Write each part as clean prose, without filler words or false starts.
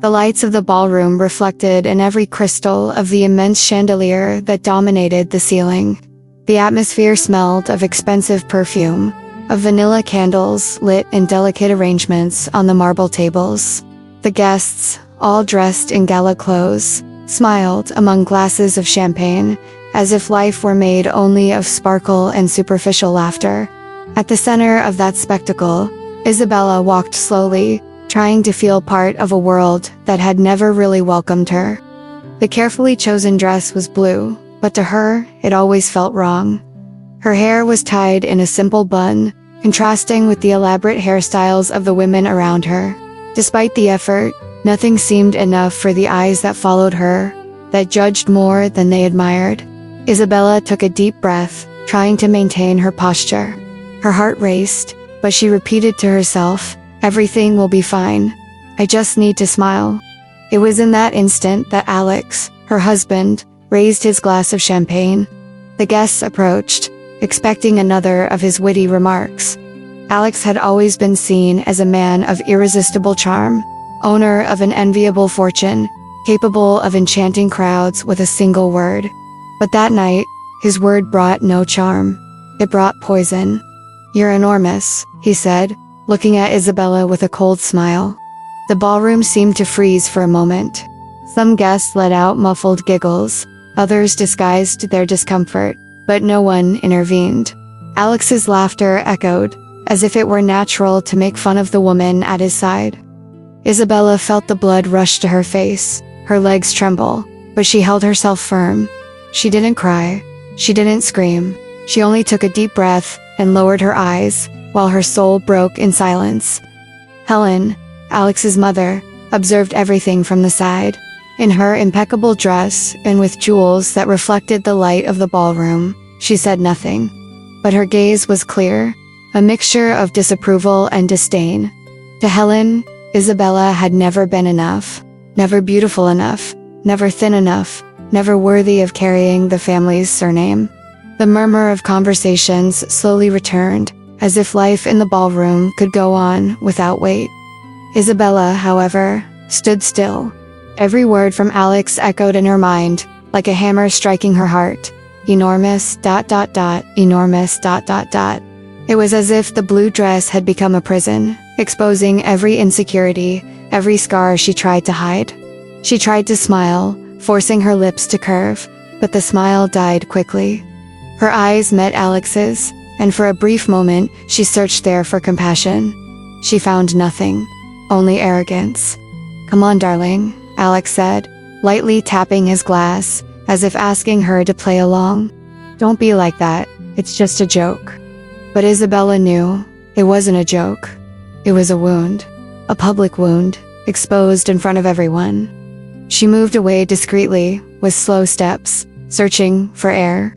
The lights of the ballroom reflected in every crystal of the immense chandelier that dominated the ceiling. The atmosphere smelled of expensive perfume, of vanilla candles lit in delicate arrangements on the marble tables. The guests, all dressed in gala clothes, smiled among glasses of champagne, as if life were made only of sparkle and superficial laughter. At the center of that spectacle, Isabella walked slowly, trying to feel part of a world that had never really welcomed her. The carefully chosen dress was blue, but to her, it always felt wrong. Her hair was tied in a simple bun, contrasting with the elaborate hairstyles of the women around her. Despite the effort, nothing seemed enough for the eyes that followed her, that judged more than they admired. Isabella took a deep breath, trying to maintain her posture. Her heart raced, but she repeated to herself, "Everything will be fine. I just need to smile." It was in that instant that Alex, her husband, raised his glass of champagne. The guests approached, expecting another of his witty remarks. Alex had always been seen as a man of irresistible charm, owner of an enviable fortune, capable of enchanting crowds with a single word. But that night, his word brought no charm. It brought poison. "You're enormous," he said, looking at Isabella with a cold smile. The ballroom seemed to freeze for a moment. Some guests let out muffled giggles, others disguised their discomfort, but no one intervened. Alex's laughter echoed, as if it were natural to make fun of the woman at his side. Isabella felt the blood rush to her face, her legs tremble, but she held herself firm. She didn't cry, she didn't scream, she only took a deep breath and lowered her eyes, while her soul broke in silence. Helen, Alex's mother, observed everything from the side. In her impeccable dress and with jewels that reflected the light of the ballroom, she said nothing. But her gaze was clear, a mixture of disapproval and disdain. To Helen, Isabella had never been enough, never beautiful enough, never thin enough, never worthy of carrying the family's surname. The murmur of conversations slowly returned, as if life in the ballroom could go on without weight. Isabella, however, stood still. Every word from Alex echoed in her mind, like a hammer striking her heart. Enormous, ... enormous ... It was as if the blue dress had become a prison, exposing every insecurity, every scar she tried to hide. She tried to smile, forcing her lips to curve, but the smile died quickly. Her eyes met Alex's, and for a brief moment, she searched there for compassion. She found nothing, only arrogance. "Come on, darling," Alex said, lightly tapping his glass, as if asking her to play along. "Don't be like that, it's just a joke." But Isabella knew, it wasn't a joke. It was a wound. A public wound, exposed in front of everyone. She moved away discreetly, with slow steps, searching for air.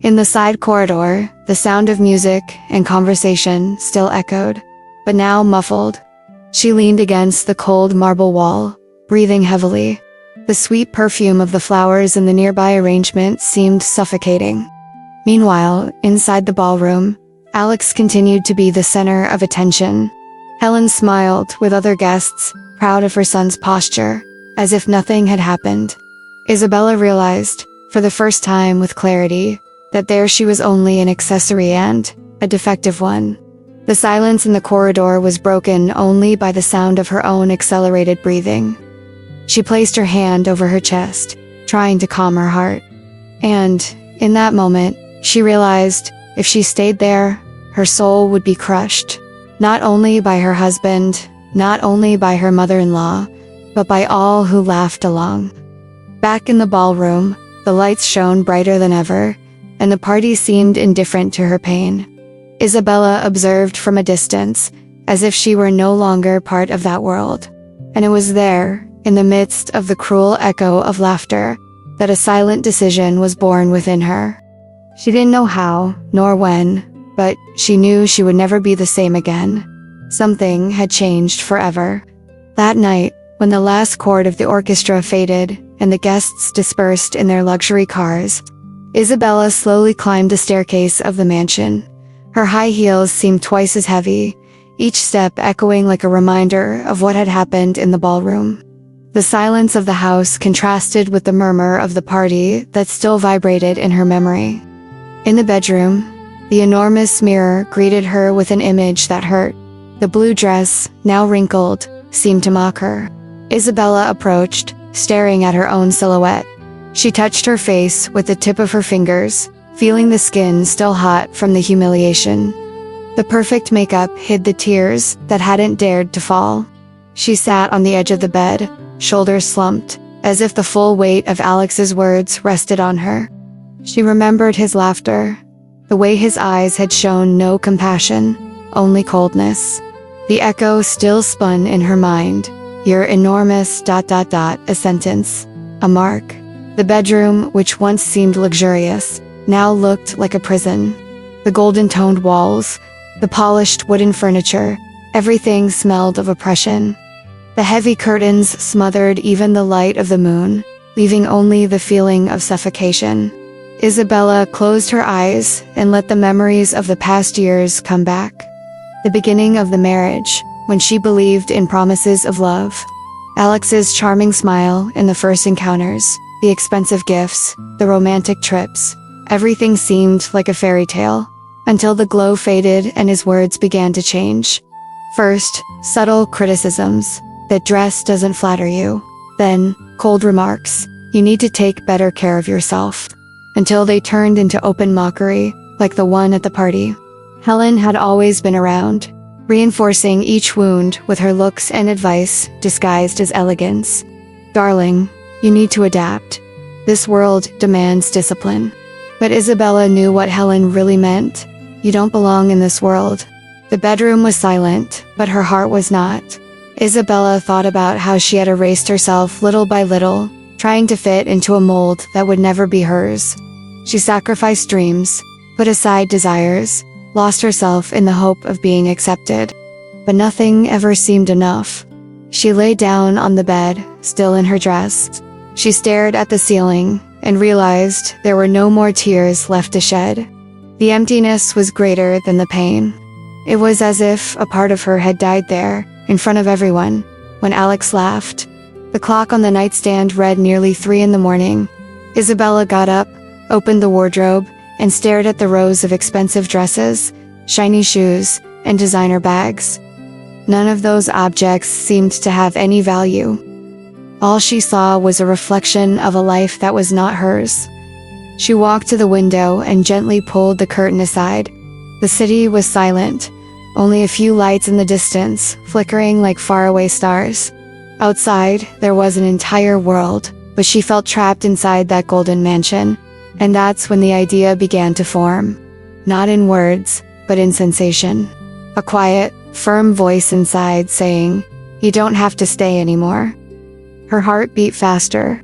In the side corridor, the sound of music and conversation still echoed, but now muffled. She leaned against the cold marble wall, breathing heavily. The sweet perfume of the flowers in the nearby arrangement seemed suffocating. Meanwhile, inside the ballroom, Alex continued to be the center of attention. Helen smiled with other guests, proud of her son's posture, as if nothing had happened. Isabella realized, for the first time with clarity, that there she was only an accessory and a defective one. The silence in the corridor was broken only by the sound of her own accelerated breathing. She placed her hand over her chest, trying to calm her heart. And, in that moment, she realized, if she stayed there, her soul would be crushed, not only by her husband, not only by her mother-in-law, but by all who laughed along. Back in the ballroom, the lights shone brighter than ever, and the party seemed indifferent to her pain. Isabella observed from a distance, as if she were no longer part of that world. And it was there, in the midst of the cruel echo of laughter, that a silent decision was born within her. She didn't know how, nor when, but she knew she would never be the same again. Something had changed forever. That night, when the last chord of the orchestra faded and the guests dispersed in their luxury cars, Isabella slowly climbed the staircase of the mansion. Her high heels seemed twice as heavy, each step echoing like a reminder of what had happened in the ballroom. The silence of the house contrasted with the murmur of the party that still vibrated in her memory. In the bedroom, the enormous mirror greeted her with an image that hurt. The blue dress, now wrinkled, seemed to mock her. Isabella approached, staring at her own silhouette. She touched her face with the tip of her fingers, feeling the skin still hot from the humiliation. The perfect makeup hid the tears that hadn't dared to fall. She sat on the edge of the bed, shoulders slumped, as if the full weight of Alex's words rested on her. She remembered his laughter, the way his eyes had shown no compassion, only coldness. The echo still spun in her mind. Your enormous ... a sentence, a mark. The bedroom, which once seemed luxurious, now looked like a prison. The golden-toned walls, the polished wooden furniture, everything smelled of oppression. The heavy curtains smothered even the light of the moon, leaving only the feeling of suffocation. Isabella closed her eyes and let the memories of the past years come back. The beginning of the marriage, when she believed in promises of love. Alex's charming smile in the first encounters, the expensive gifts, the romantic trips. Everything seemed like a fairy tale, until the glow faded and his words began to change. First, subtle criticisms. That dress doesn't flatter you. Then, cold remarks. You need to take better care of yourself. Until they turned into open mockery, like the one at the party. Helen had always been around, reinforcing each wound with her looks and advice disguised as elegance. Darling, you need to adapt. This world demands discipline. But Isabella knew what Helen really meant. You don't belong in this world. The bedroom was silent, but her heart was not. Isabella thought about how she had erased herself little by little, trying to fit into a mold that would never be hers. She sacrificed dreams, put aside desires, lost herself in the hope of being accepted. But nothing ever seemed enough. She lay down on the bed, still in her dress. She stared at the ceiling and realized there were no more tears left to shed. The emptiness was greater than the pain. It was as if a part of her had died there, in front of everyone, when Alex laughed. The clock on the nightstand read nearly 3 a.m. Isabella got up, opened the wardrobe, and stared at the rows of expensive dresses, shiny shoes, and designer bags. None of those objects seemed to have any value. All she saw was a reflection of a life that was not hers. She walked to the window and gently pulled the curtain aside. The city was silent. Only a few lights in the distance, flickering like faraway stars. Outside, there was an entire world, but she felt trapped inside that golden mansion. And that's when the idea began to form. Not in words, but in sensation. A quiet, firm voice inside saying, "You don't have to stay anymore." Her heart beat faster.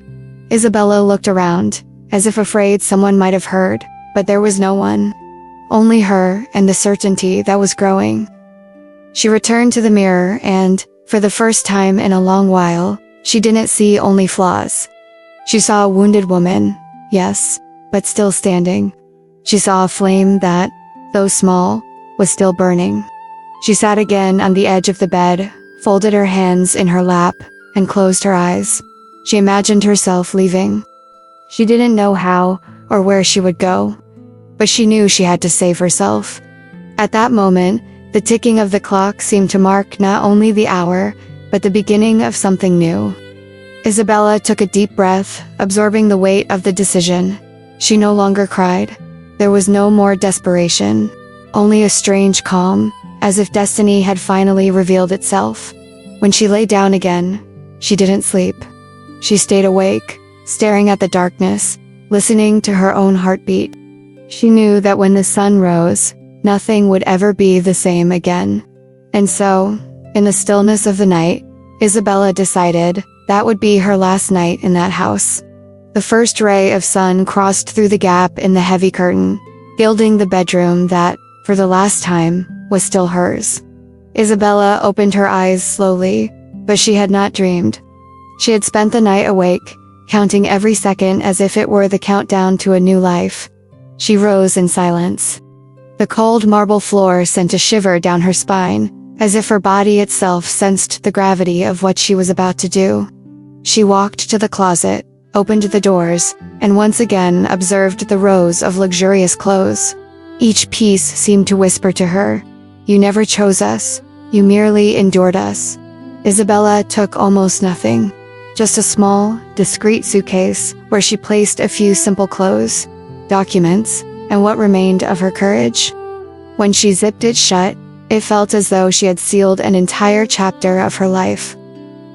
Isabella looked around, as if afraid someone might have heard, but there was no one. Only her and the certainty that was growing. She returned to the mirror and, for the first time in a long while, she didn't see only flaws. She saw a wounded woman, yes, but still standing. She saw a flame that, though small, was still burning. She sat again on the edge of the bed, folded her hands in her lap, and closed her eyes. She imagined herself leaving. She didn't know how or where she would go. But she knew she had to save herself. At that moment, the ticking of the clock seemed to mark not only the hour, but the beginning of something new. Isabella took a deep breath, absorbing the weight of the decision. She no longer cried. There was no more desperation, only a strange calm, as if destiny had finally revealed itself. When she lay down again, she didn't sleep. She stayed awake, staring at the darkness, listening to her own heartbeat. She knew that when the sun rose, nothing would ever be the same again. And so, in the stillness of the night, Isabella decided that would be her last night in that house. The first ray of sun crossed through the gap in the heavy curtain, gilding the bedroom that, for the last time, was still hers. Isabella opened her eyes slowly, but she had not dreamed. She had spent the night awake, counting every second as if it were the countdown to a new life. She rose in silence. The cold marble floor sent a shiver down her spine, as if her body itself sensed the gravity of what she was about to do. She walked to the closet, opened the doors, and once again observed the rows of luxurious clothes. Each piece seemed to whisper to her, "You never chose us, you merely endured us." Isabella took almost nothing, just a small, discreet suitcase where she placed a few simple clothes, documents, and what remained of her courage. When she zipped it shut, it felt as though she had sealed an entire chapter of her life.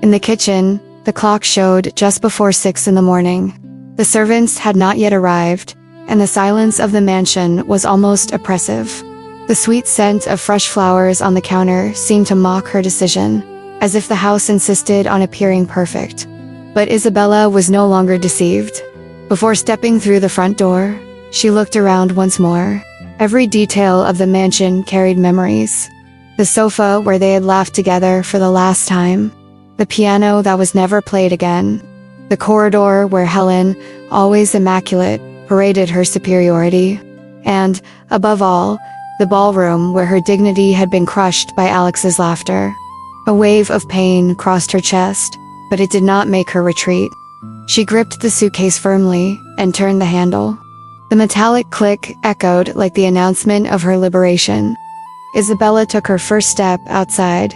In the kitchen, the clock showed just before 6 in the morning. The servants had not yet arrived, and the silence of the mansion was almost oppressive. The sweet scent of fresh flowers on the counter seemed to mock her decision, as if the house insisted on appearing perfect. But Isabella was no longer deceived. Before stepping through the front door, she looked around once more. Every detail of the mansion carried memories. The sofa where they had laughed together for the last time. The piano that was never played again. The corridor where Helen, always immaculate, paraded her superiority. And, above all, the ballroom where her dignity had been crushed by Alex's laughter. A wave of pain crossed her chest, but it did not make her retreat. She gripped the suitcase firmly and turned the handle. The metallic click echoed like the announcement of her liberation. Isabella took her first step outside.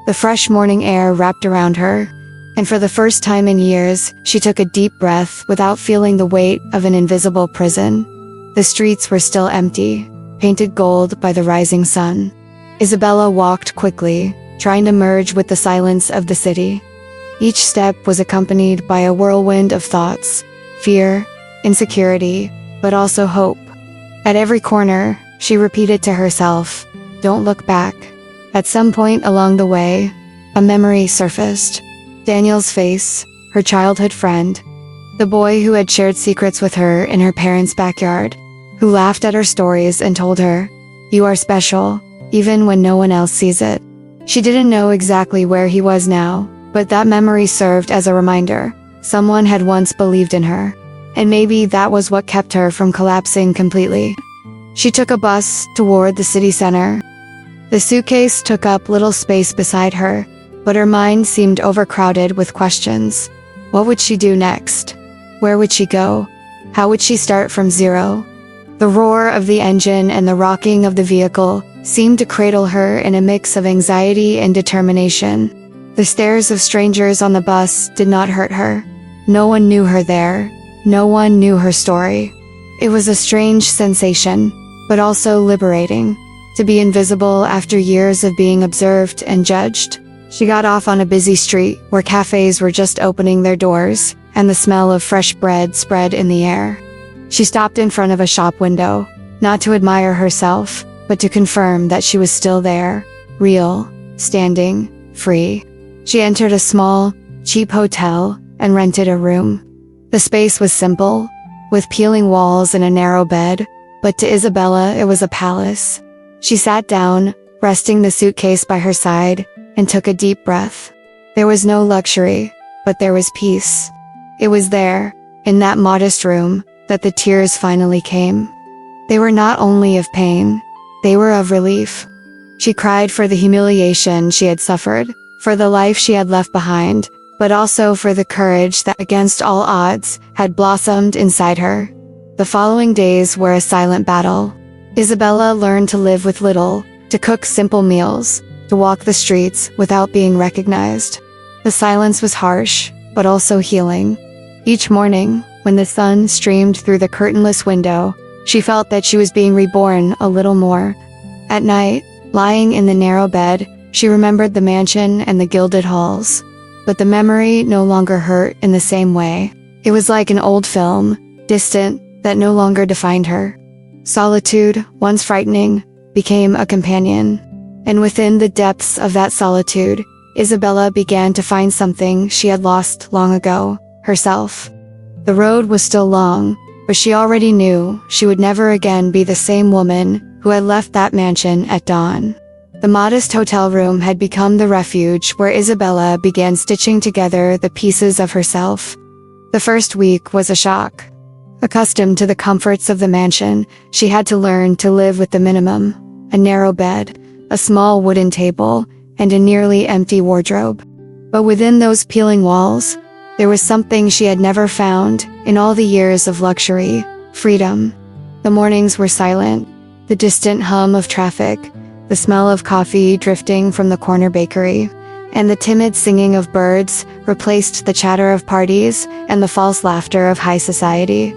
The fresh morning air wrapped around her, and for the first time in years, she took a deep breath without feeling the weight of an invisible prison. The streets were still empty, painted gold by the rising sun. Isabella walked quickly, trying to merge with the silence of the city. Each step was accompanied by a whirlwind of thoughts, fear, insecurity, but also hope. At every corner, she repeated to herself, "Don't look back." At some point along the way, a memory surfaced. Daniel's face, her childhood friend, the boy who had shared secrets with her in her parents' backyard, who laughed at her stories and told her, "You are special, even when no one else sees it." She didn't know exactly where he was now, but that memory served as a reminder. Someone had once believed in her, and maybe that was what kept her from collapsing completely. She took a bus toward the city center. The suitcase took up little space beside her, but her mind seemed overcrowded with questions. What would she do next? Where would she go? How would she start from zero? The roar of the engine and the rocking of the vehicle seemed to cradle her in a mix of anxiety and determination. The stares of strangers on the bus did not hurt her. No one knew her there. No one knew her story. It was a strange sensation, but also liberating, to be invisible after years of being observed and judged. She got off on a busy street where cafes were just opening their doors, and the smell of fresh bread spread in the air. She stopped in front of a shop window, not to admire herself, but to confirm that she was still there, real, standing, free. She entered a small, cheap hotel and rented a room. The space was simple, with peeling walls and a narrow bed, but to Isabella it was a palace. She sat down, resting the suitcase by her side, and took a deep breath. There was no luxury, but there was peace. It was there, in that modest room, that the tears finally came. They were not only of pain, they were of relief. She cried for the humiliation she had suffered, for the life she had left behind, but also for the courage that against all odds had blossomed inside her. The following days were a silent battle. Isabella learned to live with little, to cook simple meals, to walk the streets without being recognized. The silence was harsh, but also healing. Each morning, when the sun streamed through the curtainless window, she felt that she was being reborn a little more. At night, lying in the narrow bed, she remembered the mansion and the gilded halls. But the memory no longer hurt in the same way. It was like an old film, distant, that no longer defined her. Solitude, once frightening, became a companion. And within the depths of that solitude, Isabella began to find something she had lost long ago, herself. The road was still long, but she already knew she would never again be the same woman who had left that mansion at dawn. The modest hotel room had become the refuge where Isabella began stitching together the pieces of herself. The first week was a shock. Accustomed to the comforts of the mansion, she had to learn to live with the minimum: a narrow bed, a small wooden table, and a nearly empty wardrobe. But within those peeling walls, There was something she had never found in all the years of luxury: freedom. The mornings were silent. The distant hum of traffic, the smell of coffee drifting from the corner bakery, and the timid singing of birds replaced the chatter of parties and the false laughter of high society.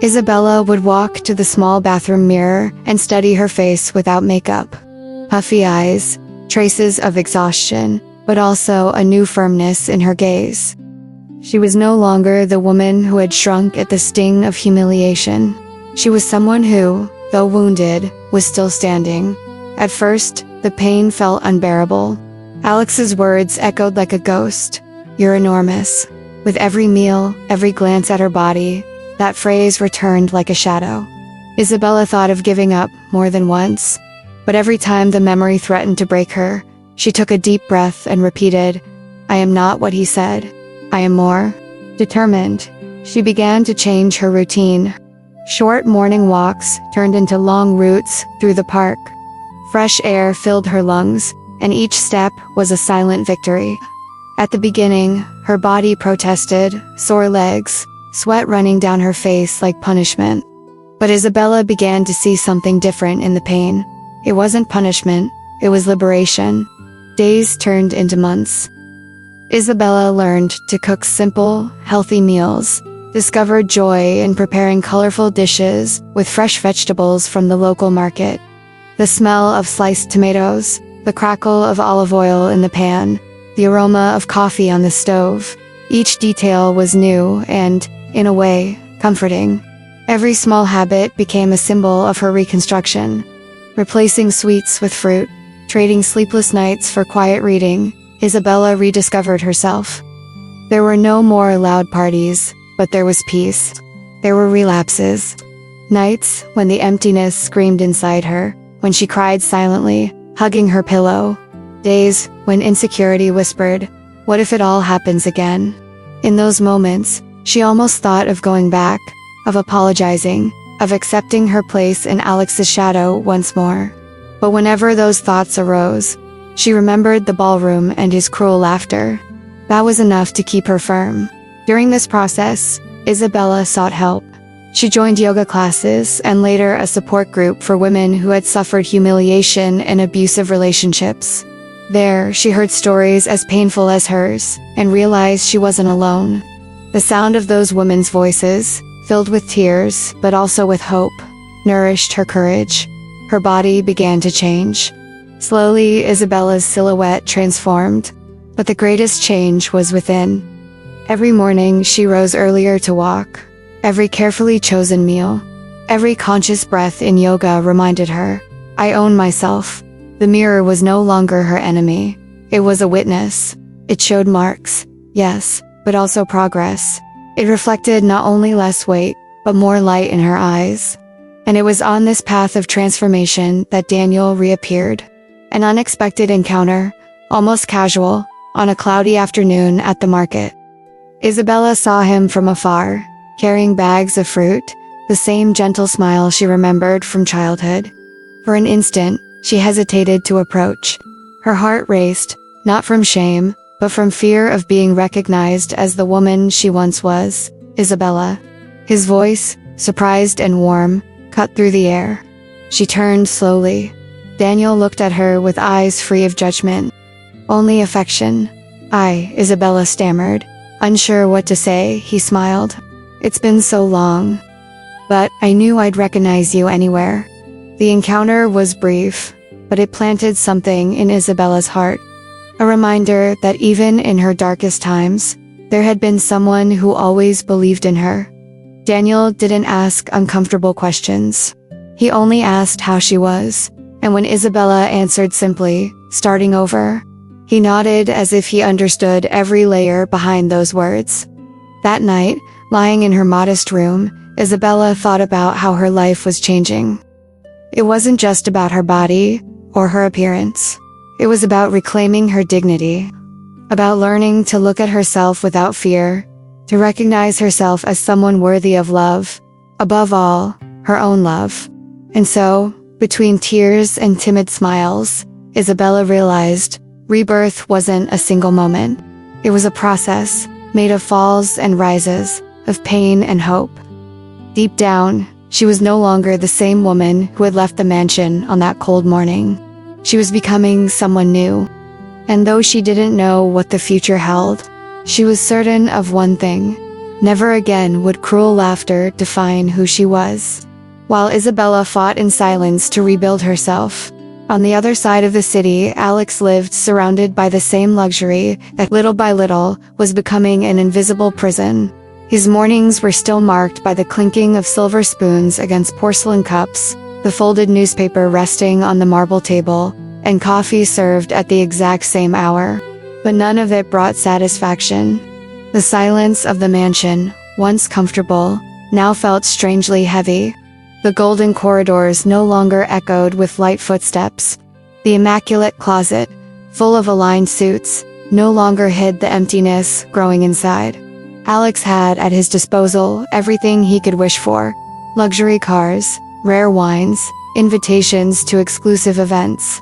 Isabella would walk to the small bathroom mirror and study her face without makeup. Puffy eyes, traces of exhaustion, but also a new firmness in her gaze. She was no longer the woman who had shrunk at the sting of humiliation. She was someone who, though wounded, was still standing. At first, the pain felt unbearable. Alex's words echoed like a ghost. "You're enormous." With every meal, every glance at her body, that phrase returned like a shadow. Isabella thought of giving up more than once, but every time the memory threatened to break her, she took a deep breath and repeated, "I am not what he said. I am more." Determined, she began to change her routine. Short morning walks turned into long routes through the park. Fresh air filled her lungs, and each step was a silent victory. At the beginning, her body protested, sore legs, sweat running down her face like punishment. But Isabella began to see something different in the pain. It wasn't punishment, it was liberation. Days turned into months. Isabella learned to cook simple, healthy meals, discovered joy in preparing colorful dishes with fresh vegetables from the local market. The smell of sliced tomatoes, the crackle of olive oil in the pan, the aroma of coffee on the stove. Each detail was new and, in a way, comforting. Every small habit became a symbol of her reconstruction. Replacing sweets with fruit, trading sleepless nights for quiet reading, Isabella rediscovered herself. There were no more loud parties, but there was peace. There were relapses. Nights when the emptiness screamed inside her, when she cried silently, hugging her pillow. Days when insecurity whispered, "What if it all happens again?" In those moments, she almost thought of going back, of apologizing, of accepting her place in Alex's shadow once more. But whenever those thoughts arose, she remembered the ballroom and his cruel laughter. That was enough to keep her firm. During this process, Isabella sought help. She joined yoga classes and later a support group for women who had suffered humiliation in abusive relationships. There, she heard stories as painful as hers and realized she wasn't alone. The sound of those women's voices, filled with tears but also with hope, nourished her courage. Her body began to change. Slowly, Isabella's silhouette transformed, but the greatest change was within. Every morning, she rose earlier to walk. Every carefully chosen meal, every conscious breath in yoga reminded her, "I own myself." The mirror was no longer her enemy. It was a witness. It showed marks, yes, but also progress. It reflected not only less weight, but more light in her eyes. And it was on this path of transformation that Daniel reappeared. An unexpected encounter, almost casual, on a cloudy afternoon at the market. Isabella saw him from afar, carrying bags of fruit, the same gentle smile she remembered from childhood. For an instant, she hesitated to approach. Her heart raced, not from shame, but from fear of being recognized as the woman she once was, Isabella. His voice, surprised and warm, cut through the air. She turned slowly. Daniel looked at her with eyes free of judgment. "Only affection." Isabella stammered. Unsure what to say, he smiled. "It's been so long. But I knew I'd recognize you anywhere." The encounter was brief, but it planted something in Isabella's heart. A reminder that even in her darkest times, there had been someone who always believed in her. Daniel didn't ask uncomfortable questions. He only asked how she was, and when Isabella answered simply, "Starting over," he nodded as if he understood every layer behind those words. That night, lying in her modest room, Isabella thought about how her life was changing. It wasn't just about her body or her appearance. It was about reclaiming her dignity, about learning to look at herself without fear, to recognize herself as someone worthy of love, above all, her own love. And so, between tears and timid smiles, Isabella realized rebirth wasn't a single moment. It was a process, made of falls and rises, of pain and hope. Deep down, she was no longer the same woman who had left the mansion on that cold morning. She was becoming someone new. And though she didn't know what the future held, she was certain of one thing: never again would cruel laughter define who she was. While Isabella fought in silence to rebuild herself, on the other side of the city, Alex lived surrounded by the same luxury that little by little was becoming an invisible prison. His mornings were still marked by the clinking of silver spoons against porcelain cups, the folded newspaper resting on the marble table, and coffee served at the exact same hour. But none of it brought satisfaction. The silence of the mansion, once comfortable, now felt strangely heavy. The golden corridors no longer echoed with light footsteps. The immaculate closet, full of aligned suits, no longer hid the emptiness growing inside. Alex had at his disposal everything he could wish for: luxury cars, rare wines, invitations to exclusive events.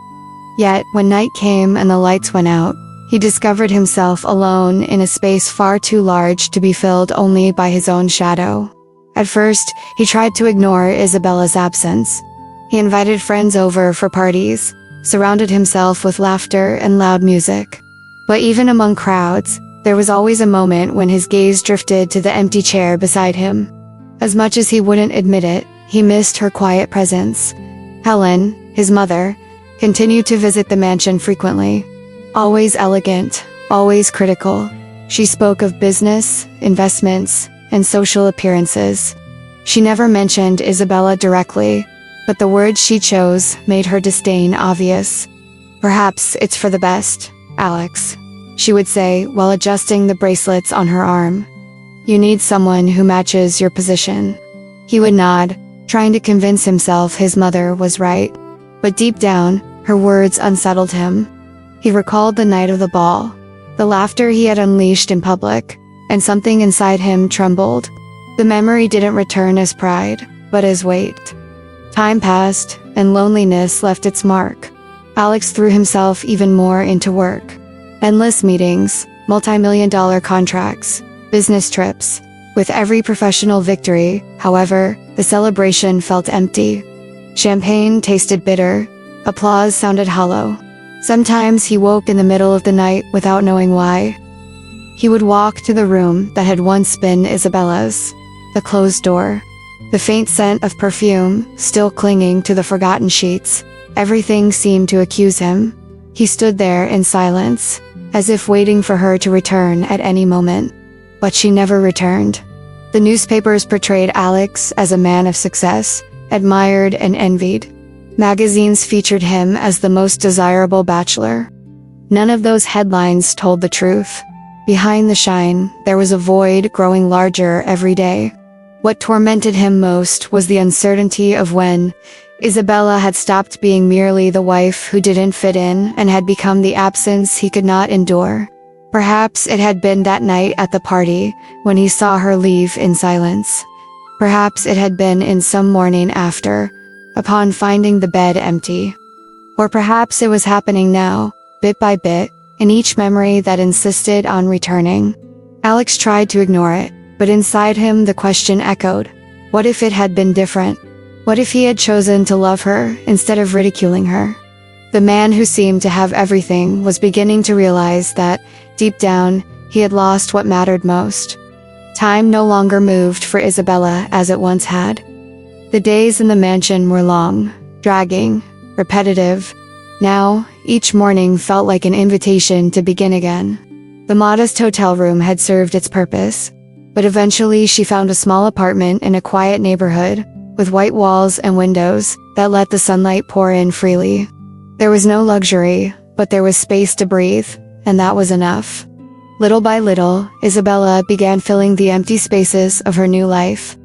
Yet, when night came and the lights went out, he discovered himself alone in a space far too large to be filled only by his own shadow. At first, he tried to ignore Isabella's absence. He invited friends over for parties, surrounded himself with laughter and loud music. But even among crowds, there was always a moment when his gaze drifted to the empty chair beside him. As much as he wouldn't admit it, he missed her quiet presence. Helen, his mother, continued to visit the mansion frequently. Always elegant, always critical, she spoke of business, investments, and social appearances. She never mentioned Isabella directly, but the words she chose made her disdain obvious. "Perhaps it's for the best, Alex," she would say while adjusting the bracelets on her arm. "You need someone who matches your position." He would nod, trying to convince himself his mother was right. But deep down, her words unsettled him. He recalled the night of the ball, the laughter he had unleashed in public, and something inside him trembled. The memory didn't return as pride, but as weight. Time passed, and loneliness left its mark. Alex threw himself even more into work. Endless meetings, multi-million-dollar contracts, business trips. With every professional victory, however, the celebration felt empty. Champagne tasted bitter. Applause sounded hollow. Sometimes he woke in the middle of the night without knowing why. He would walk to the room that had once been Isabella's, the closed door. The faint scent of perfume, still clinging to the forgotten sheets. Everything seemed to accuse him. He stood there in silence, as if waiting for her to return at any moment. But she never returned. The newspapers portrayed Alex as a man of success, admired and envied. Magazines featured him as the most desirable bachelor. None of those headlines told the truth. Behind the shine, there was a void growing larger every day. What tormented him most was the uncertainty of when Isabella had stopped being merely the wife who didn't fit in and had become the absence he could not endure. Perhaps it had been that night at the party when he saw her leave in silence. Perhaps it had been in some morning after, upon finding the bed empty. Or perhaps it was happening now, bit by bit, in each memory that insisted on returning. Alex tried to ignore it, but inside him the question echoed. What if it had been different? What if he had chosen to love her instead of ridiculing her? The man who seemed to have everything was beginning to realize that, deep down, he had lost what mattered most. Time no longer moved for Isabella as it once had. The days in the mansion were long, dragging, repetitive. Now, each morning felt like an invitation to begin again. The modest hotel room had served its purpose, but eventually she found a small apartment in a quiet neighborhood, with white walls and windows that let the sunlight pour in freely. There was no luxury, but there was space to breathe, and that was enough. Little by little, Isabella began filling the empty spaces of her new life.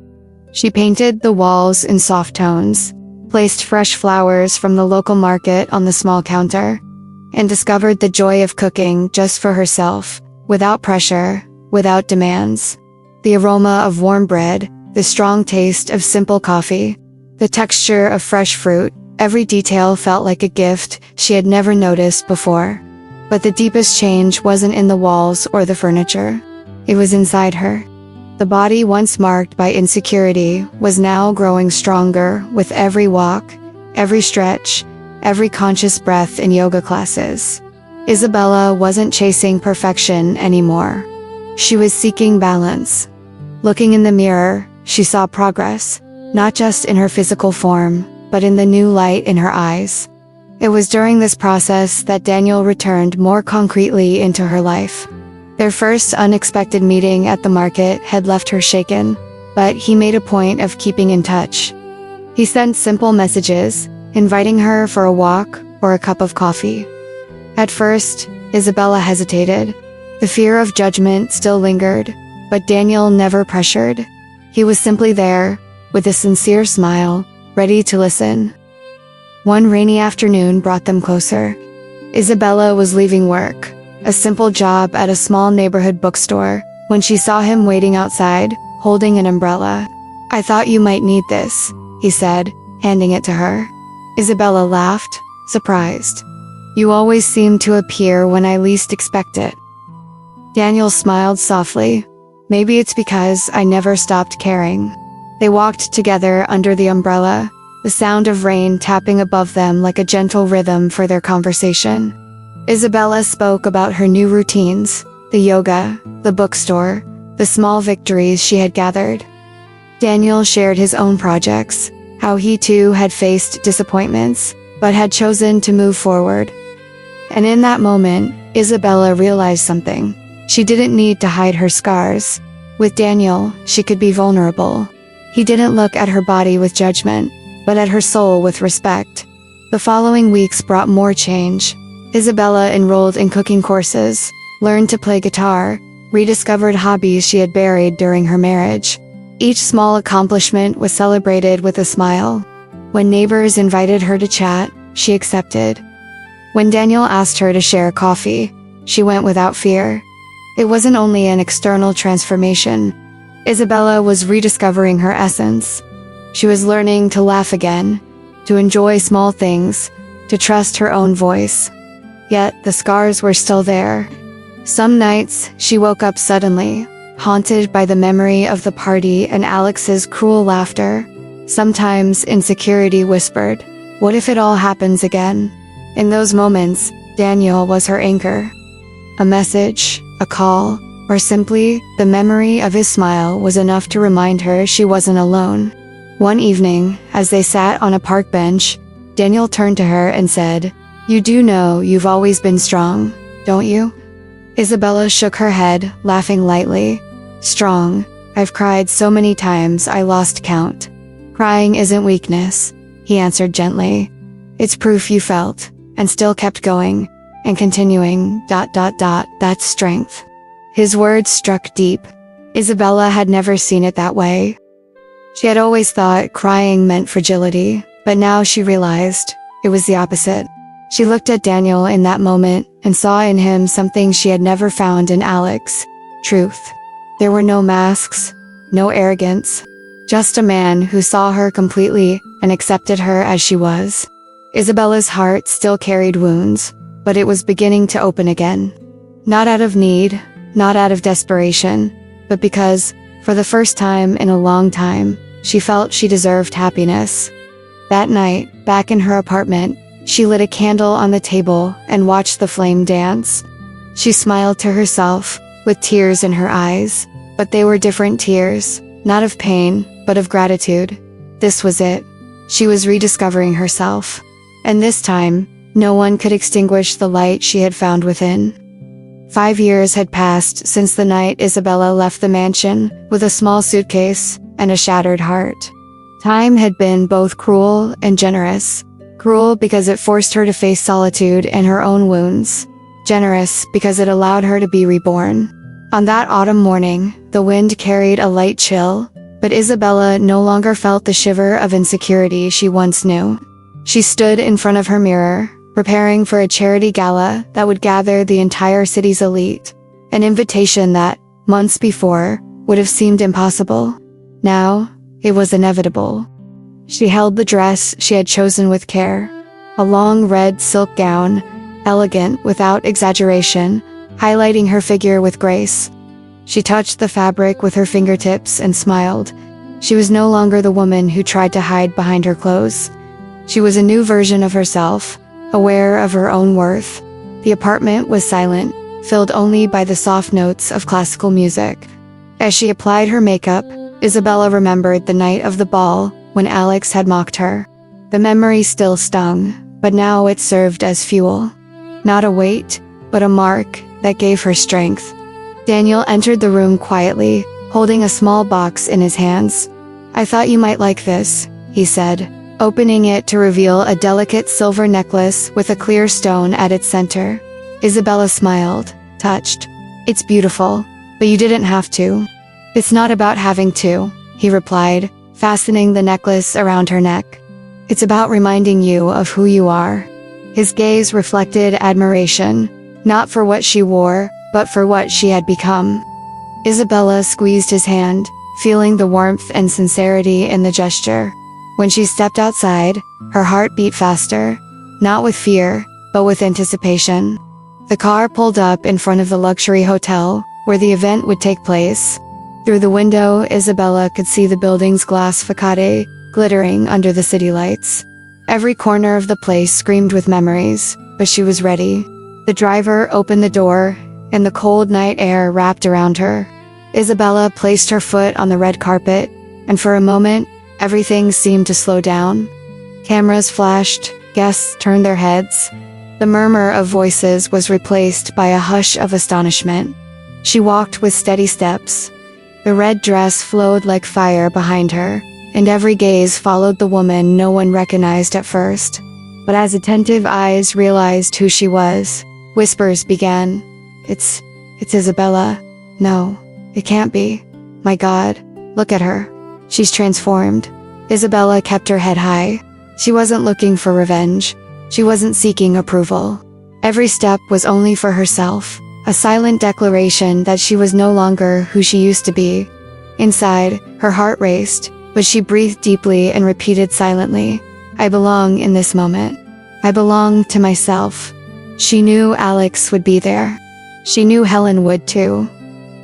She painted the walls in soft tones, placed fresh flowers from the local market on the small counter, and discovered the joy of cooking just for herself, without pressure, without demands. The aroma of warm bread, the strong taste of simple coffee, the texture of fresh fruit, every detail felt like a gift she had never noticed before. But the deepest change wasn't in the walls or the furniture. It was inside her. The body once marked by insecurity was now growing stronger with every walk, every stretch, every conscious breath in yoga classes. Isabella wasn't chasing perfection anymore. She was seeking balance. Looking in the mirror, she saw progress, not just in her physical form, but in the new light in her eyes. It was during this process that Daniel returned more concretely into her life. Their first unexpected meeting at the market had left her shaken, but he made a point of keeping in touch. He sent simple messages, inviting her for a walk or a cup of coffee. At first, Isabella hesitated. The fear of judgment still lingered, but Daniel never pressured. He was simply there, with a sincere smile, ready to listen. One rainy afternoon brought them closer. Isabella was leaving work, a simple job at a small neighborhood bookstore, when she saw him waiting outside, holding an umbrella. "I thought you might need this," he said, handing it to her. Isabella laughed, surprised. "You always seem to appear when I least expect it." Daniel smiled softly. "Maybe it's because I never stopped caring." They walked together under the umbrella, the sound of rain tapping above them like a gentle rhythm for their conversation. Isabella spoke about her new routines, the yoga, the bookstore, the small victories she had gathered. Daniel shared his own projects, how he too had faced disappointments, but had chosen to move forward. And in that moment, Isabella realized something. She didn't need to hide her scars. With Daniel, she could be vulnerable. He didn't look at her body with judgment, but at her soul with respect. The following weeks brought more change. Isabella enrolled in cooking courses, learned to play guitar, rediscovered hobbies she had buried during her marriage. Each small accomplishment was celebrated with a smile. When neighbors invited her to chat, she accepted. When Daniel asked her to share coffee, she went without fear. It wasn't only an external transformation. Isabella was rediscovering her essence. She was learning to laugh again, to enjoy small things, to trust her own voice. Yet the scars were still there. Some nights, she woke up suddenly, haunted by the memory of the party and Alex's cruel laughter. Sometimes insecurity whispered, "What if it all happens again?" In those moments, Daniel was her anchor. A message, a call, or simply the memory of his smile was enough to remind her she wasn't alone. One evening, as they sat on a park bench, Daniel turned to her and said, "You do know you've always been strong, don't you?" Isabella shook her head, laughing lightly. "Strong? I've cried so many times I lost count." "Crying isn't weakness," he answered gently. "It's proof you felt, and still kept going, and continuing, ... That's strength." His words struck deep. Isabella had never seen it that way. She had always thought crying meant fragility, but now she realized it was the opposite. She looked at Daniel in that moment and saw in him something she had never found in Alex: truth. There were no masks, no arrogance, just a man who saw her completely and accepted her as she was. Isabella's heart still carried wounds, but it was beginning to open again. Not out of need, not out of desperation, but because, for the first time in a long time, she felt she deserved happiness. That night, back in her apartment, she lit a candle on the table and watched the flame dance. She smiled to herself, with tears in her eyes, but they were different tears, not of pain, but of gratitude. This was it. She was rediscovering herself. And this time, no one could extinguish the light she had found within. 5 years had passed since the night Isabella left the mansion with a small suitcase and a shattered heart. Time had been both cruel and generous. Cruel because it forced her to face solitude and her own wounds. Generous because it allowed her to be reborn. On that autumn morning, the wind carried a light chill, but Isabella no longer felt the shiver of insecurity she once knew. She stood in front of her mirror, preparing for a charity gala that would gather the entire city's elite, an invitation that, months before, would have seemed impossible. Now, it was inevitable. She held the dress she had chosen with care, a long red silk gown, elegant without exaggeration, highlighting her figure with grace. She touched the fabric with her fingertips and smiled. She was no longer the woman who tried to hide behind her clothes. She was a new version of herself, aware of her own worth. The apartment was silent, filled only by the soft notes of classical music. As she applied her makeup, Isabella remembered the night of the ball when Alex had mocked her. The memory still stung, but now it served as fuel. Not a weight, but a mark that gave her strength. Daniel entered the room quietly, holding a small box in his hands. "I thought you might like this," he said, opening it to reveal a delicate silver necklace with a clear stone at its center. Isabella smiled, touched. "It's beautiful, but you didn't have to." "It's not about having to," he replied, fastening the necklace around her neck. "It's about reminding you of who you are." His gaze reflected admiration, not for what she wore, but for what she had become. Isabella squeezed his hand, feeling the warmth and sincerity in the gesture. When she stepped outside, her heart beat faster, not with fear, but with anticipation. The car pulled up in front of the luxury hotel, where the event would take place. Through the window, Isabella could see the building's glass facade glittering under the city lights. Every corner of the place screamed with memories, but she was ready. The driver opened the door, and the cold night air wrapped around her. Isabella placed her foot on the red carpet, and for a moment, everything seemed to slow down. Cameras flashed, guests turned their heads. The murmur of voices was replaced by a hush of astonishment. She walked with steady steps. The red dress flowed like fire behind her, and every gaze followed the woman no one recognized at first. But as attentive eyes realized who she was, whispers began. It's Isabella. No, it can't be. My God, look at her. She's transformed." Isabella kept her head high. She wasn't looking for revenge. She wasn't seeking approval. Every step was only for herself, a silent declaration that she was no longer who she used to be. Inside, her heart raced, but she breathed deeply and repeated silently, "I belong in this moment. I belong to myself." She knew Alex would be there. She knew Helen would too.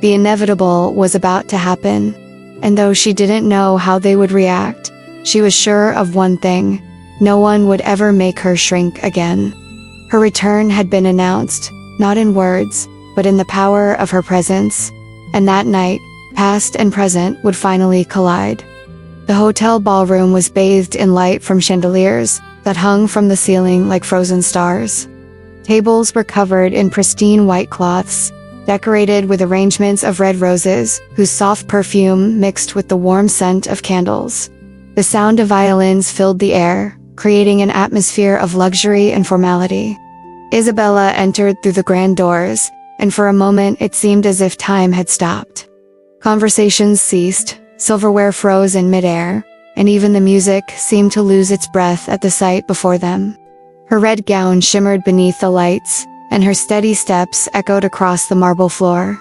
The inevitable was about to happen, and though she didn't know how they would react, she was sure of one thing: no one would ever make her shrink again. Her return had been announced, not in words, but in the power of her presence, and that night, past and present would finally collide. The hotel ballroom was bathed in light from chandeliers that hung from the ceiling like frozen stars. Tables were covered in pristine white cloths, decorated with arrangements of red roses whose soft perfume mixed with the warm scent of candles. The sound of violins filled the air, creating an atmosphere of luxury and formality. Isabella entered through the grand doors, and for a moment it seemed as if time had stopped. Conversations ceased, silverware froze in midair, and even the music seemed to lose its breath at the sight before them. Her red gown shimmered beneath the lights, and her steady steps echoed across the marble floor.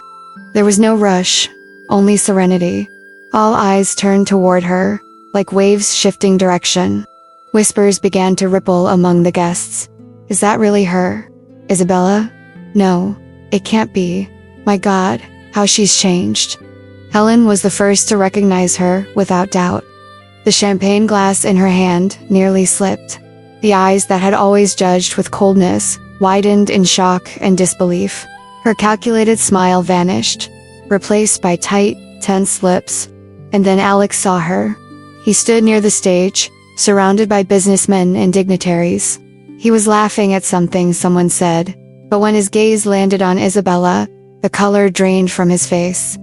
There was no rush, only serenity. All eyes turned toward her, like waves shifting direction. Whispers began to ripple among the guests. "Is that really her? Isabella? No, it can't be. My God, how she's changed." Helen was the first to recognize her, without doubt. The champagne glass in her hand nearly slipped. The eyes that had always judged with coldness widened in shock and disbelief. Her calculated smile vanished, replaced by tight, tense lips. And then Alex saw her. He stood near the stage, surrounded by businessmen and dignitaries. He was laughing at something someone said, but when his gaze landed on Isabella, the color drained from his face.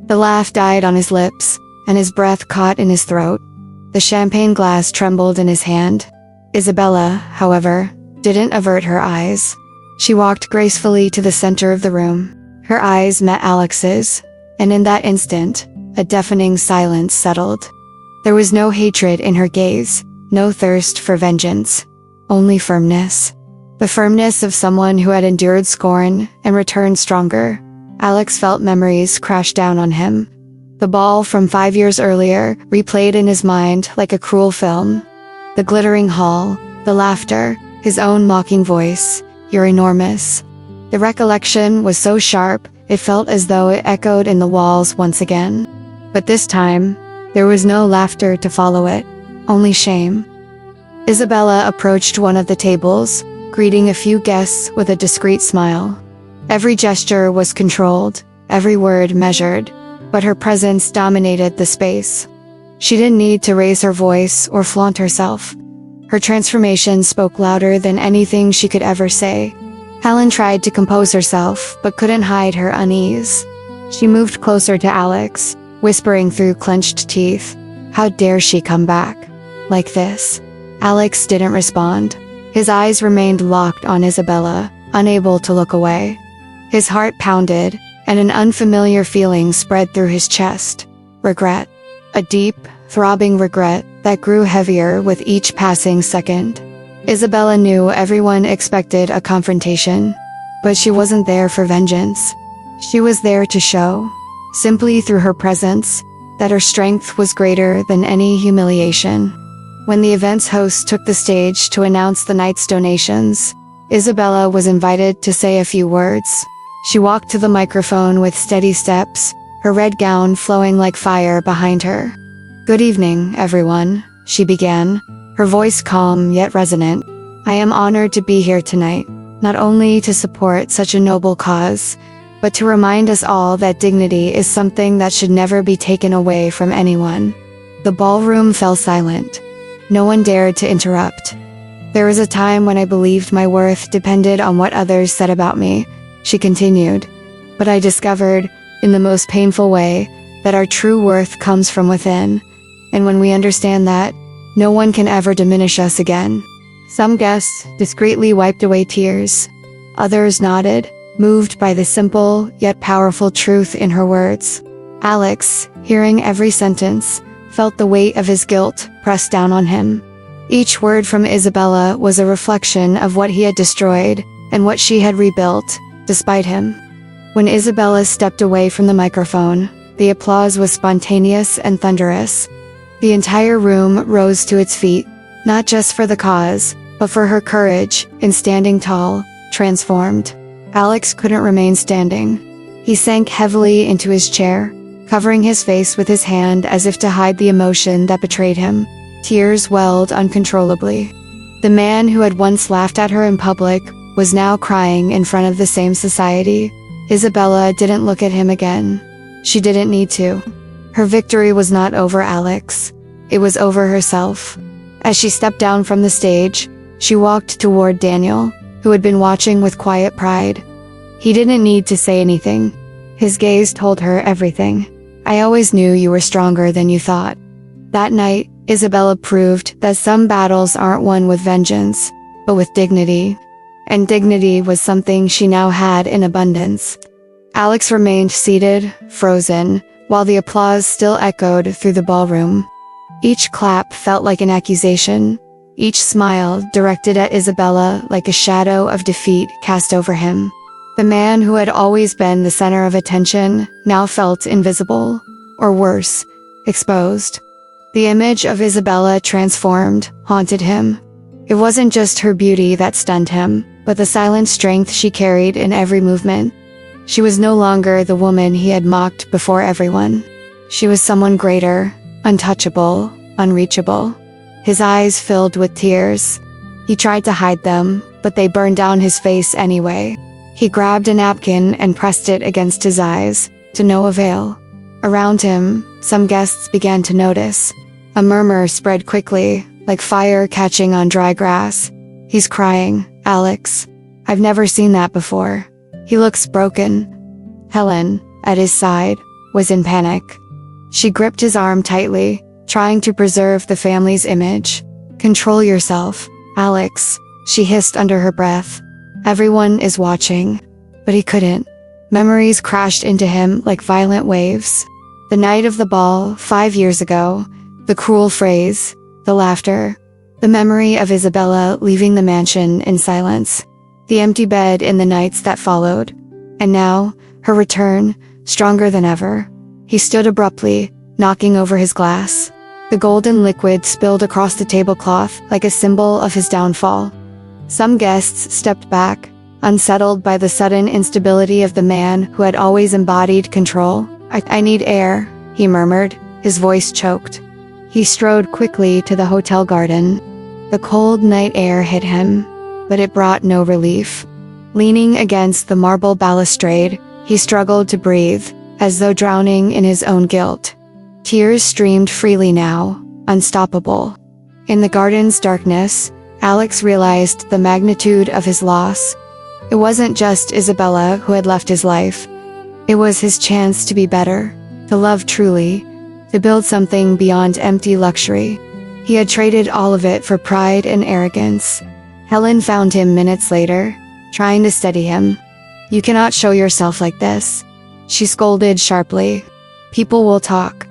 The laugh died on his lips, and his breath caught in his throat. The champagne glass trembled in his hand. Isabella, however, didn't avert her eyes. She walked gracefully to the center of the room. Her eyes met Alex's, and in that instant, a deafening silence settled. There was no hatred in her gaze, no thirst for vengeance, only firmness. The firmness of someone who had endured scorn and returned stronger. Alex felt memories crash down on him. The ball from 5 years earlier replayed in his mind like a cruel film. The glittering hall, the laughter, his own mocking voice, "You're enormous." The recollection was so sharp It felt as though it echoed in the walls once again. But this time, there was no laughter to follow it, only shame. Isabella approached one of the tables, greeting a few guests with a discreet smile. Every gesture was controlled, every word measured, but her presence dominated the space. She didn't need to raise her voice or flaunt herself. Her transformation spoke louder than anything she could ever say. Helen tried to compose herself, but couldn't hide her unease. She moved closer to Alex, whispering through clenched teeth, "How dare she come back? Like this?" Alex didn't respond. His eyes remained locked on Isabella, unable to look away. His heart pounded, and an unfamiliar feeling spread through his chest. Regret. A deep, throbbing regret that grew heavier with each passing second. Isabella knew everyone expected a confrontation, but she wasn't there for vengeance. She was there to show, simply through her presence, that her strength was greater than any humiliation. When the event's host took the stage to announce the night's donations, Isabella was invited to say a few words. She walked to the microphone with steady steps, her red gown flowing like fire behind her. "Good evening, everyone," she began, her voice calm yet resonant. "I am honored to be here tonight, not only to support such a noble cause, but to remind us all that dignity is something that should never be taken away from anyone." The ballroom fell silent. No one dared to interrupt. "There was a time when I believed my worth depended on what others said about me," she continued. "But I discovered, in the most painful way, that our true worth comes from within. And when we understand that, no one can ever diminish us again." Some guests discreetly wiped away tears. Others nodded, moved by the simple yet powerful truth in her words. Alex, hearing every sentence, felt the weight of his guilt pressed down on him. Each word from Isabella was a reflection of what he had destroyed and what she had rebuilt, despite him. When Isabella stepped away from the microphone, the applause was spontaneous and thunderous. The entire room rose to its feet, not just for the cause, but for her courage in standing tall, transformed. Alex couldn't remain standing. He sank heavily into his chair, covering his face with his hand as if to hide the emotion that betrayed him. Tears welled uncontrollably. The man who had once laughed at her in public was now crying in front of the same society. Isabella didn't look at him again. She didn't need to. Her victory was not over Alex. It was over herself. As she stepped down from the stage, she walked toward Daniel, who had been watching with quiet pride. He didn't need to say anything. His gaze told her everything. "I always knew you were stronger than you thought." That night, Isabella proved that some battles aren't won with vengeance, but with dignity. And dignity was something she now had in abundance. Alex remained seated, frozen, while the applause still echoed through the ballroom. Each clap felt like an accusation, each smile directed at Isabella like a shadow of defeat cast over him. The man who had always been the center of attention now felt invisible, or worse, exposed. The image of Isabella transformed, haunted him. It wasn't just her beauty that stunned him, but the silent strength she carried in every movement. She was no longer the woman he had mocked before everyone. She was someone greater, untouchable, unreachable. His eyes filled with tears. He tried to hide them, but they burned down his face anyway. He grabbed a napkin and pressed it against his eyes, to no avail. Around him, some guests began to notice. A murmur spread quickly, like fire catching on dry grass. "He's crying, Alex. I've never seen that before. He looks broken." Helen, at his side, was in panic. She gripped his arm tightly, trying to preserve the family's image. "Control yourself, Alex," she hissed under her breath. "Everyone is watching." But he couldn't. Memories crashed into him like violent waves. The night of the ball 5 years ago, the cruel phrase, the laughter, the memory of Isabella leaving the mansion in silence, the empty bed in the nights that followed. And now, her return, stronger than ever. He stood abruptly, knocking over his glass. The golden liquid spilled across the tablecloth like a symbol of his downfall. Some guests stepped back, unsettled by the sudden instability of the man who had always embodied control. I need air, he murmured, his voice choked. He strode quickly to the hotel garden. The cold night air hit him, but it brought no relief. Leaning against the marble balustrade, he struggled to breathe, as though drowning in his own guilt. Tears streamed freely now, unstoppable. In the garden's darkness, Alex realized the magnitude of his loss. It wasn't just Isabella who had left his life. It was his chance to be better, to love truly, to build something beyond empty luxury. He had traded all of it for pride and arrogance. Helen found him minutes later, trying to steady him. "You cannot show yourself like this," she scolded sharply. "People will talk."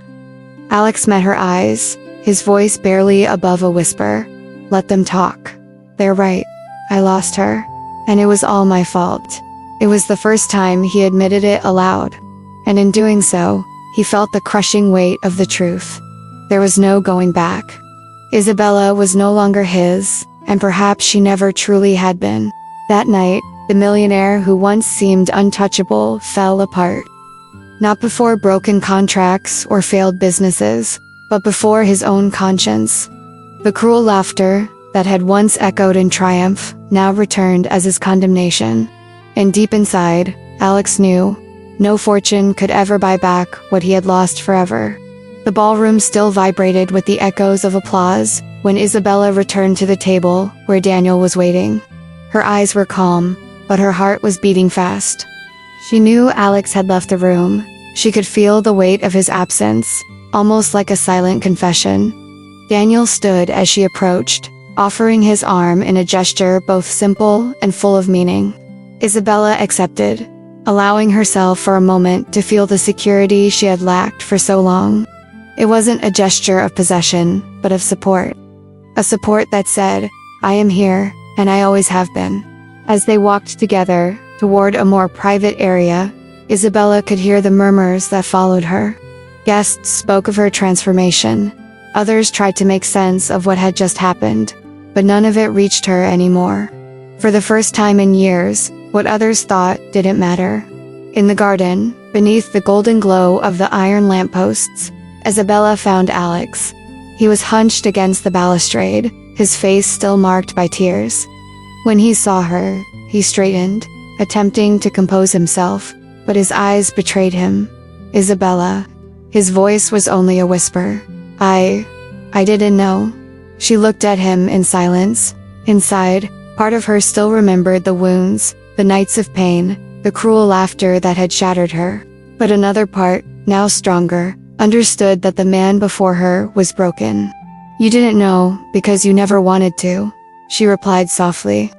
Alex met her eyes, his voice barely above a whisper. "Let them talk. They're right. I lost her. And it was all my fault." It was the first time he admitted it aloud. And in doing so, he felt the crushing weight of the truth. There was no going back. Isabella was no longer his, and perhaps she never truly had been. That night, the millionaire who once seemed untouchable fell apart. Not before broken contracts or failed businesses, but before his own conscience. The cruel laughter that had once echoed in triumph now returned as his condemnation. And deep inside, Alex knew, no fortune could ever buy back what he had lost forever. The ballroom still vibrated with the echoes of applause when Isabella returned to the table where Daniel was waiting. Her eyes were calm, but her heart was beating fast. She knew Alex had left the room. She could feel the weight of his absence, almost like a silent confession. Daniel stood as she approached, offering his arm in a gesture both simple and full of meaning. Isabella accepted, allowing herself for a moment to feel the security she had lacked for so long. It wasn't a gesture of possession, but of support. A support that said, "I am here, and I always have been." As they walked together toward a more private area, Isabella could hear the murmurs that followed her. Guests spoke of her transformation. Others tried to make sense of what had just happened, but none of it reached her anymore. For the first time in years, what others thought didn't matter. In the garden, beneath the golden glow of the iron lampposts, Isabella found Alex. He was hunched against the balustrade, his face still marked by tears. When he saw her, he straightened, attempting to compose himself, but his eyes betrayed him. "Isabella." His voice was only a whisper. I didn't know." She looked at him in silence. Inside, part of her still remembered the wounds, the nights of pain, the cruel laughter that had shattered her. But another part, now stronger, understood that the man before her was broken. "You didn't know, because you never wanted to," she replied softly.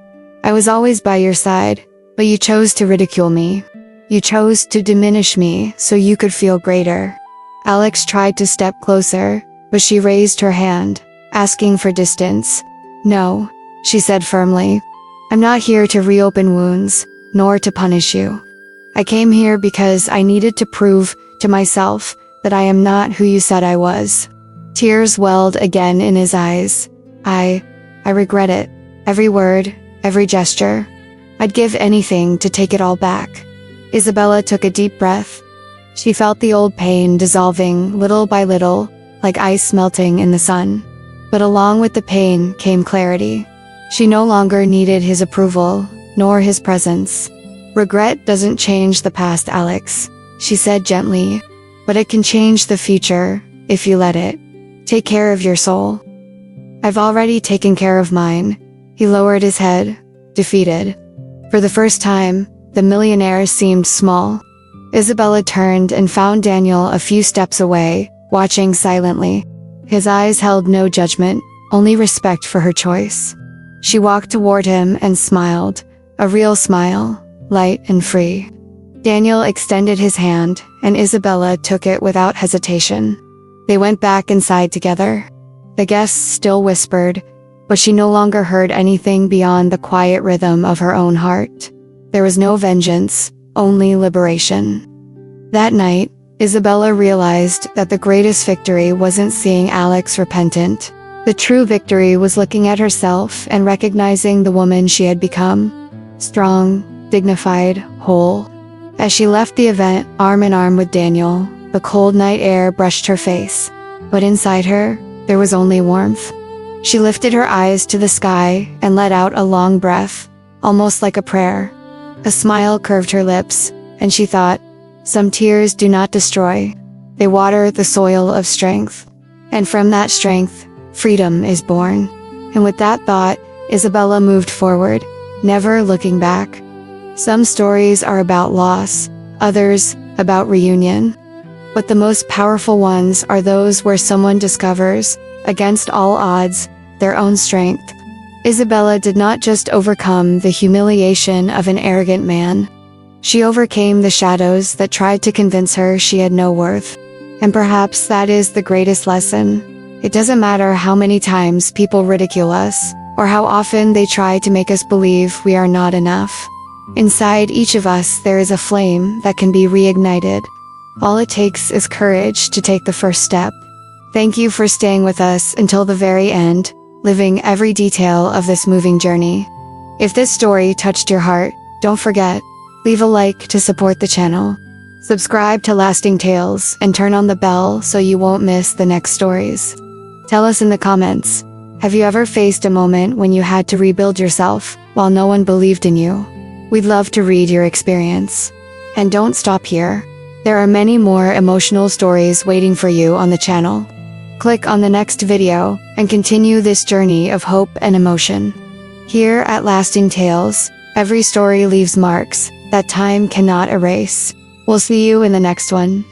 "I was always by your side, but you chose to ridicule me. You chose to diminish me so you could feel greater." Alex tried to step closer, but she raised her hand, asking for distance. "No," she said firmly. "I'm not here to reopen wounds, nor to punish you. I came here because I needed to prove to myself that I am not who you said I was." Tears welled again in his eyes. I regret it. Every word, every gesture. I'd give anything to take it all back." Isabella took a deep breath. She felt the old pain dissolving little by little, like ice melting in the sun. But along with the pain came clarity. She no longer needed his approval, nor his presence. "Regret doesn't change the past, Alex," she said gently, "but it can change the future, if you let it. Take care of your soul." "I've already taken care of mine." He lowered his head, defeated. For the first time, the millionaire seemed small. Isabella turned and found Daniel a few steps away, watching silently. His eyes held no judgment, only respect for her choice. She walked toward him and smiled, a real smile, light and free. Daniel extended his hand, and Isabella took it without hesitation. They went back inside together. The guests still whispered, but she no longer heard anything beyond the quiet rhythm of her own heart. There was no vengeance, only liberation. That night, Isabella realized that the greatest victory wasn't seeing Alex repentant. The true victory was looking at herself and recognizing the woman she had become. strong, dignified, whole. As she left the event, arm in arm with Daniel, the cold night air brushed her face. But inside her, there was only warmth. She lifted her eyes to the sky and let out a long breath, almost like a prayer. A smile curved her lips, and she thought, some tears do not destroy. They water the soil of strength. And from that strength, freedom is born. And with that thought, Isabella moved forward, never looking back. Some stories are about loss, others about reunion. But the most powerful ones are those where someone discovers, against all odds, their own strength. Isabella did not just overcome the humiliation of an arrogant man. She overcame the shadows that tried to convince her she had no worth. And perhaps that is the greatest lesson. It doesn't matter how many times people ridicule us, or how often they try to make us believe we are not enough. Inside each of us there is a flame that can be reignited. All it takes is courage to take the first step. Thank you for staying with us until the very end, living every detail of this moving journey. If this story touched your heart, don't forget, leave a like to support the channel. Subscribe to Lasting Tales and turn on the bell so you won't miss the next stories. Tell us in the comments, have you ever faced a moment when you had to rebuild yourself while no one believed in you? We'd love to read your experience. And don't stop here. There are many more emotional stories waiting for you on the channel. Click on the next video and continue this journey of hope and emotion. Here at Lasting Tales, every story leaves marks that time cannot erase. We'll see you in the next one.